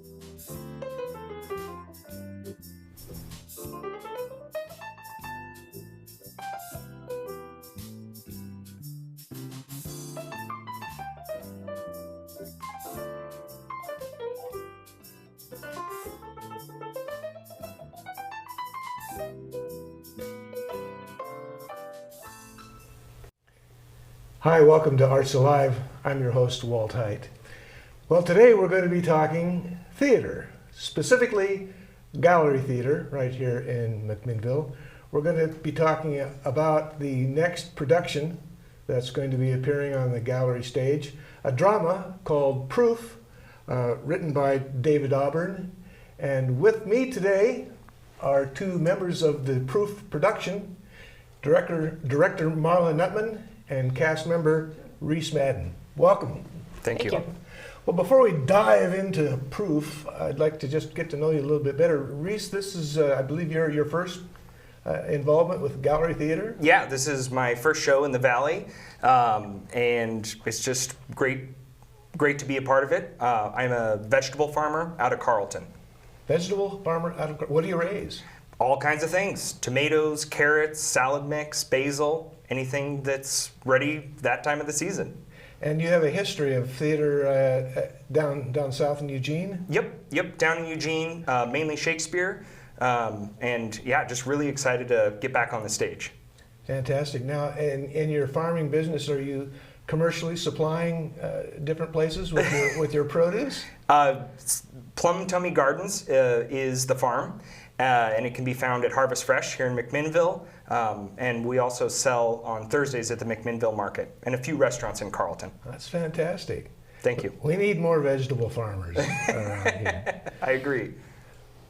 Hi, welcome to Arts Alive. I'm your host, Walt Haight. Well, today we're going to be talking theater, specifically gallery theater right here in McMinnville. We're going to be talking about the next production that's going to be appearing on the gallery stage, a drama called Proof, written by David Auburn. And with me today are two members of the Proof production, Director Marla Nuttman and cast member Reese Madden. Welcome. Thank you. Well, before we dive into Proof, I'd like to just get to know you a little bit better. Reese, this is, I believe, your first involvement with gallery theater? Yeah, this is my first show in the Valley, and it's just great to be a part of it. I'm a vegetable farmer out of Carlton. Vegetable farmer out of, what do you raise? All kinds of things: tomatoes, carrots, salad mix, basil, anything that's ready that time of the season. And you have a history of theater down south in Eugene? Yep, down in Eugene, mainly Shakespeare, and yeah, just really excited to get back on the stage. Fantastic. Now, in your farming business, are you commercially supplying different places with your produce? Plum Tummy Gardens is the farm. And it can be found at Harvest Fresh here in McMinnville. And we also sell on Thursdays at the McMinnville Market and a few restaurants in Carlton. That's fantastic. Thank you. We need more vegetable farmers around here. I agree.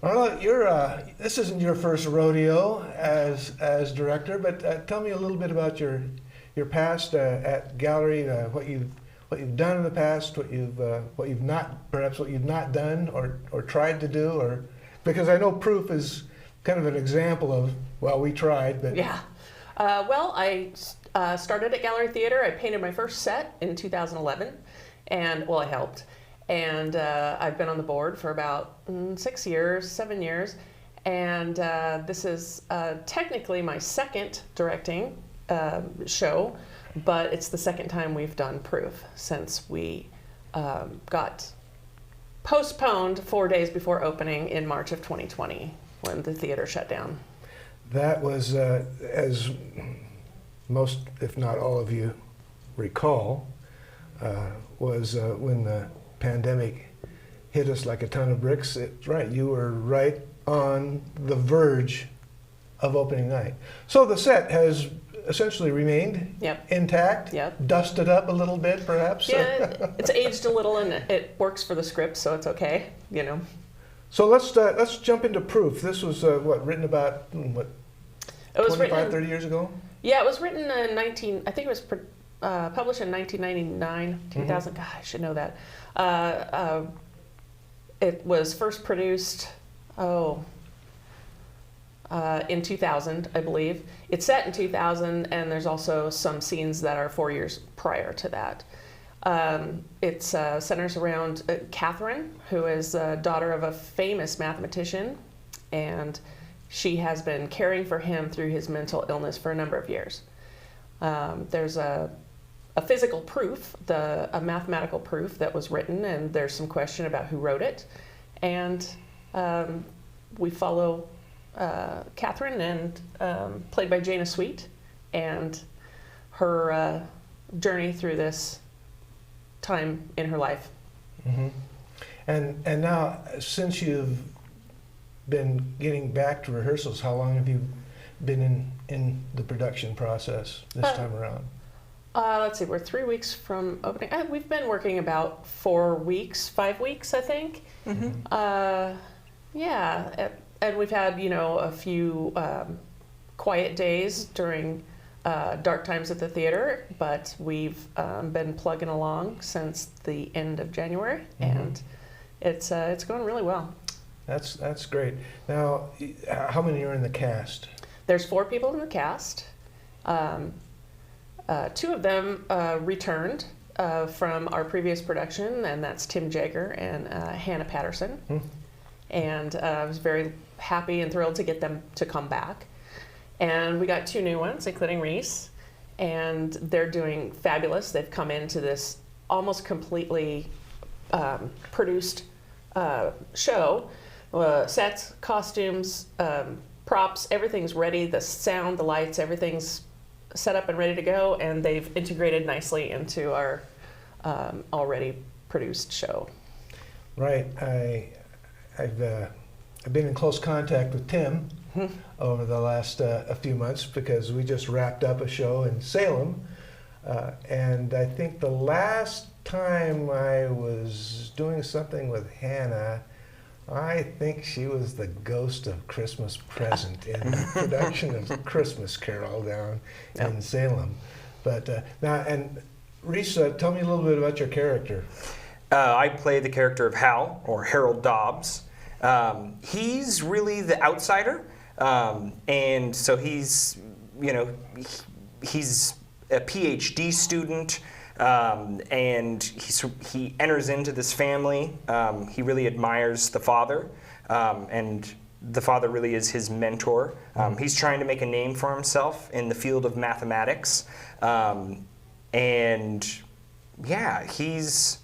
Marla, this isn't your first rodeo as director, but tell me a little bit about your past at gallery, what you've done in the past, what you've not done or tried to do, or because I know Proof is kind of an example of, well, we tried, but... Yeah. Well, I started at Gallery Theater. I painted my first set in 2011, and, well, I helped. And I've been on the board for about 7 years, and this is technically my second directing show, but it's the second time we've done Proof since we got postponed 4 days before opening in March of 2020 when the theater shut down. That was, as most, if not all of you recall, was when the pandemic hit us like a ton of bricks. Right, you were right on the verge of opening night. So the set has essentially remained intact, dusted up a little bit, perhaps. Yeah, it's aged a little, and it works for the script, so it's okay, you know. So let's jump into Proof. This was written about 30 years ago? Yeah, it was written in I think it was published in 1999, 2000. God, I should know that. It was first produced, in 2000, I believe. It's set in 2000, and there's also some scenes that are 4 years prior to that. It centers around Catherine, who is the daughter of a famous mathematician, and she has been caring for him through his mental illness for a number of years. There's a physical proof, a mathematical proof that was written, and there's some question about who wrote it. And we follow Catherine, and played by Jana Sweet, and her journey through this time in her life. Mm-hmm. And now, since you've been getting back to rehearsals, how long have you been in the production process this time around? Let's see, we're 3 weeks from opening. We've been working about 5 weeks, I think. Mm-hmm. Yeah, and we've had, a few quiet days during dark times at the theater, but we've been plugging along since the end of January, and it's going really well. That's great. Now, how many are in the cast? There's 4 people in the cast. 2 of them returned, from our previous production, and that's Tim Jager and Hannah Patterson. And I was very happy and thrilled to get them to come back. And we got 2 new ones, including Reese, and they're doing fabulous. They've come into this almost completely produced show. Sets, costumes, props, everything's ready. The sound, the lights, everything's set up and ready to go, and they've integrated nicely into our already produced show. Right. I've been in close contact with Tim over the last a few months because we just wrapped up a show in Salem, and I think the last time I was doing something with Hannah, I think she was the ghost of Christmas Present in the production of Christmas Carol down in Salem. But now, and Reese, tell me a little bit about your character. I play the character of Hal, or Harold Dobbs. He's really the outsider, and so he's a PhD student, and he enters into this family. He really admires the father, and the father really is his mentor. He's trying to make a name for himself in the field of mathematics, and yeah, he's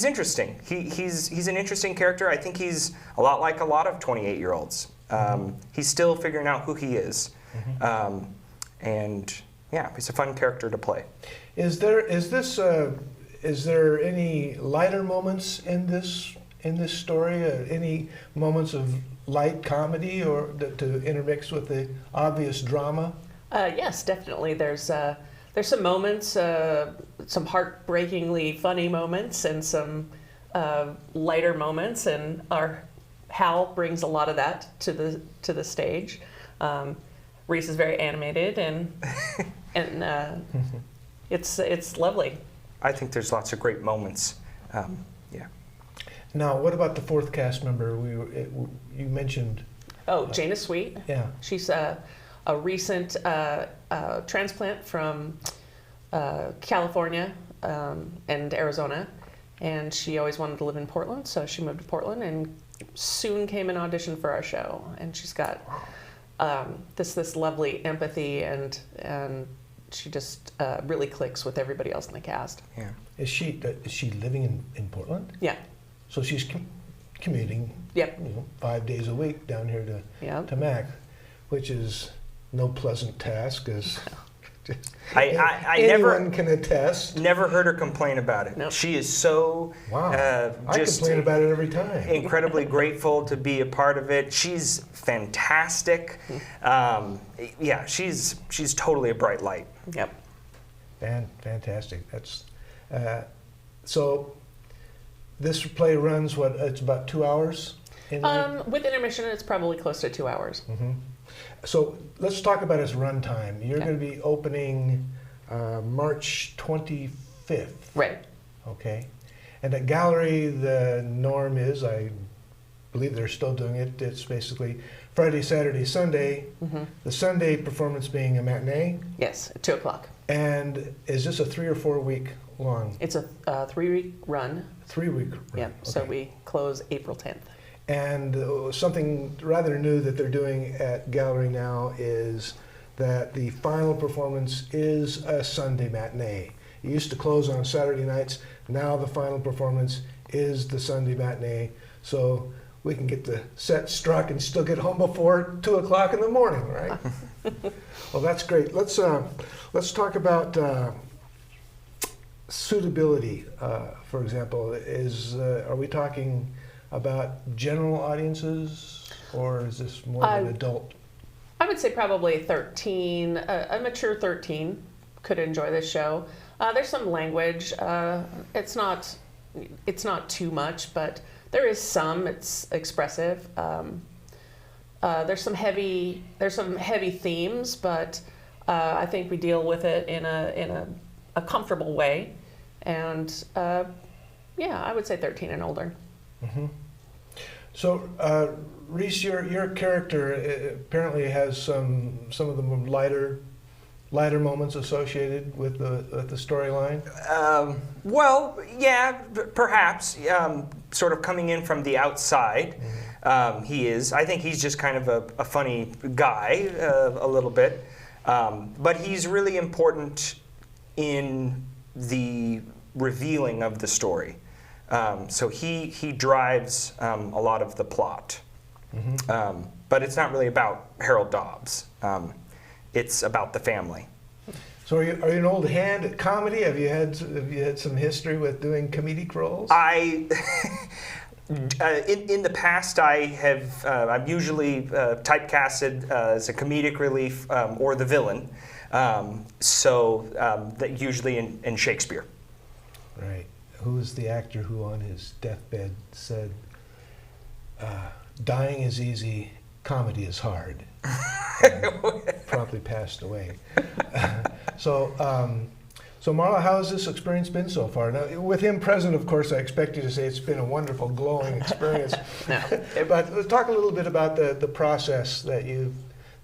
interesting. He's an interesting character. I think he's a lot like a lot of 28-year-olds. He's still figuring out who he is, and yeah, he's a fun character to play. Is there any lighter moments in this story? Any moments of light comedy or to intermix with the obvious drama? Yes, definitely. There's some moments, some heartbreakingly funny moments, and some lighter moments, and our Hal brings a lot of that to the stage. Reese is very animated, and it's lovely. I think there's lots of great moments. Yeah. Now, what about the 4th cast member? You mentioned. Oh, Jana Sweet. Yeah. She's a recent transplant from California and Arizona, and she always wanted to live in Portland, so she moved to Portland and soon came and auditioned for our show. And she's got this lovely empathy, and she just really clicks with everybody else in the cast. Yeah. Is she living in Portland? Yeah. So she's commuting. Yep. 5 days a week down here to Mac, which is no pleasant task, as anyone can attest. Never heard her complain about it. Nope. She is so I complain about it every time. Incredibly grateful to be a part of it. She's fantastic. Yeah, she's totally a bright light. Yep. Fantastic. That's so. This play runs it's about 2 hours. With intermission, it's probably close to 2 hours. Mm-hmm. So let's talk about its runtime. You're going to be opening March 25th. Right. Okay. And at Gallery, the norm is, I believe they're still doing it, it's basically Friday, Saturday, Sunday. Mm-hmm. The Sunday performance being a matinee. Yes, at 2 o'clock. And is this a 3 or 4 week long? It's a 3-week run. 3-week run. Yep. Okay. So we close April 10th. And something rather new that they're doing at Gallery now is that the final performance is a Sunday matinee. It used to close on Saturday nights. Now the final performance is the Sunday matinee. So we can get the set struck and still get home before 2 o'clock in the morning, right? Well, that's great. Let's talk about suitability. For example, are we talking about general audiences, or is this more of an adult? I would say probably 13, a mature 13 could enjoy this show. There's some language. It's not too much, but there is some. It's expressive. There's some heavy themes, but I think we deal with it in a comfortable way. And yeah, I would say 13 and older. Mm-hmm. So, Reese, your character apparently has some of the lighter lighter moments associated with the storyline? Well, yeah, perhaps. Sort of coming in from the outside, he is. I think he's just kind of a funny guy, a little bit. But he's really important in the revealing of the story. So he drives a lot of the plot. But it's not really about Harold Dobbs. It's about the family. So are you an old hand at comedy? Have you had some history with doing comedic roles? In the past, I'm usually typecasted as a comedic relief or the villain. That usually in Shakespeare. Right. Who is the actor who on his deathbed said, "Dying is easy, comedy is hard," and promptly passed away. So Marla, how has this experience been so far? Now, with him present, of course, I expect you to say it's been a wonderful, glowing experience. No. But let's talk a little bit about the process that you've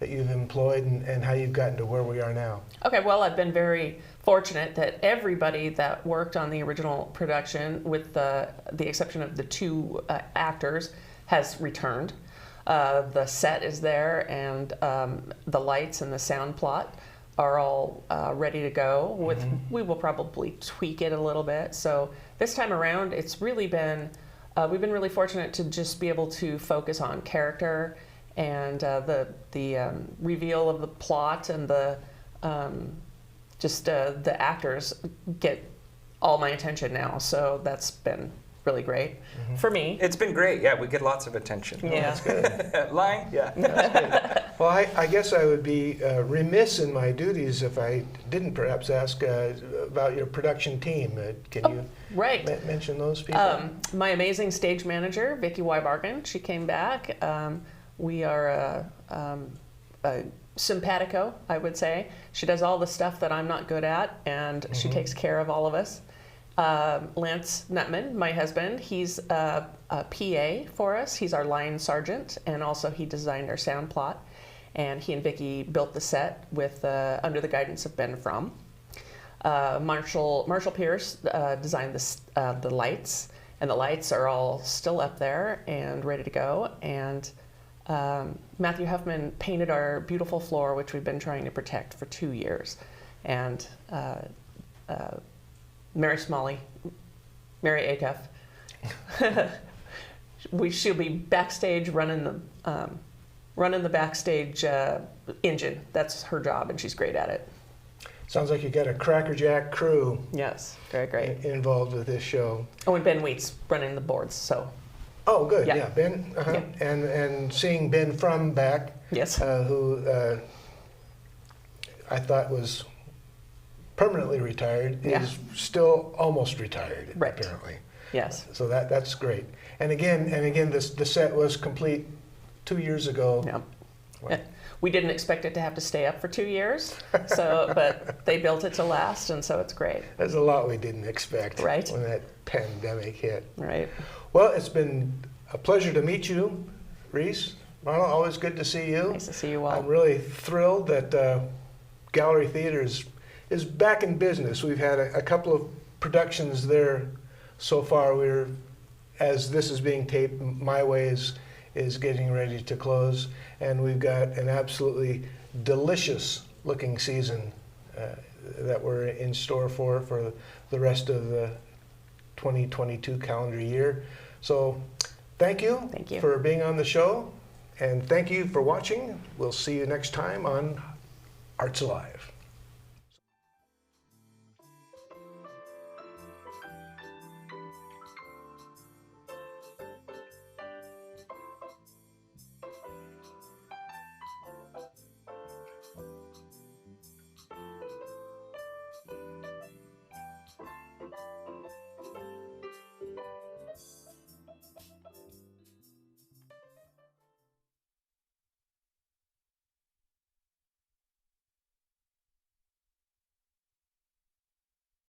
employed and how you've gotten to where we are now. Okay, well, I've been very fortunate that everybody that worked on the original production, with the exception of the two actors, has returned. The set is there, and the lights and the sound plot are all ready to go. We will probably tweak it a little bit. So this time around, it's really been, we've been really fortunate to just be able to focus on character and the reveal of the plot, and the actors get all my attention now. So that's been really great for me. It's been great. Yeah, we get lots of attention. Yeah. That's good. Lying? Yeah. That's good. Well, I guess I would be remiss in my duties if I didn't perhaps ask about your production team. Can you Right. mention those people? My amazing stage manager, Vicki Weibargen, she came back. We are a simpatico, I would say. She does all the stuff that I'm not good at, and she takes care of all of us. Lance Nuttman, my husband, he's a PA for us. He's our line sergeant, and also he designed our sound plot. And he and Vicki built the set with under the guidance of Ben Fromm. Marshall Pierce designed the lights, and the lights are all still up there and ready to go. And Matthew Huffman painted our beautiful floor, which we've been trying to protect for 2 years. And Mary Acuff, she'll be backstage running the backstage engine. That's her job, and she's great at it. Sounds like you got a crackerjack crew. Yes, very great. Involved with this show. Oh, and Ben Wheat's running the boards, so. Oh, good. Yeah. Yeah, Ben. Yeah. And seeing Ben Fromm back, Yes. who I thought was permanently retired, Yeah. is still almost retired, Right. apparently. Yes. So that's great. And again, the set was complete 2 years ago. Yeah. Wow. We didn't expect it to have to stay up for 2 years, but they built it to last, and so it's great. There's a lot we didn't expect Right. when that pandemic hit. Right. Well, it's been a pleasure to meet you, Reese. Marla, always good to see you. Nice to see you all. I'm really thrilled that Gallery Theater is back in business. We've had a couple of productions there so far. As this is being taped, My Way is getting ready to close, and we've got an absolutely delicious looking season that we're in store for the rest of the 2022 calendar year. So thank you for being on the show, and thank you for watching. We'll see you next time on Arts Alive.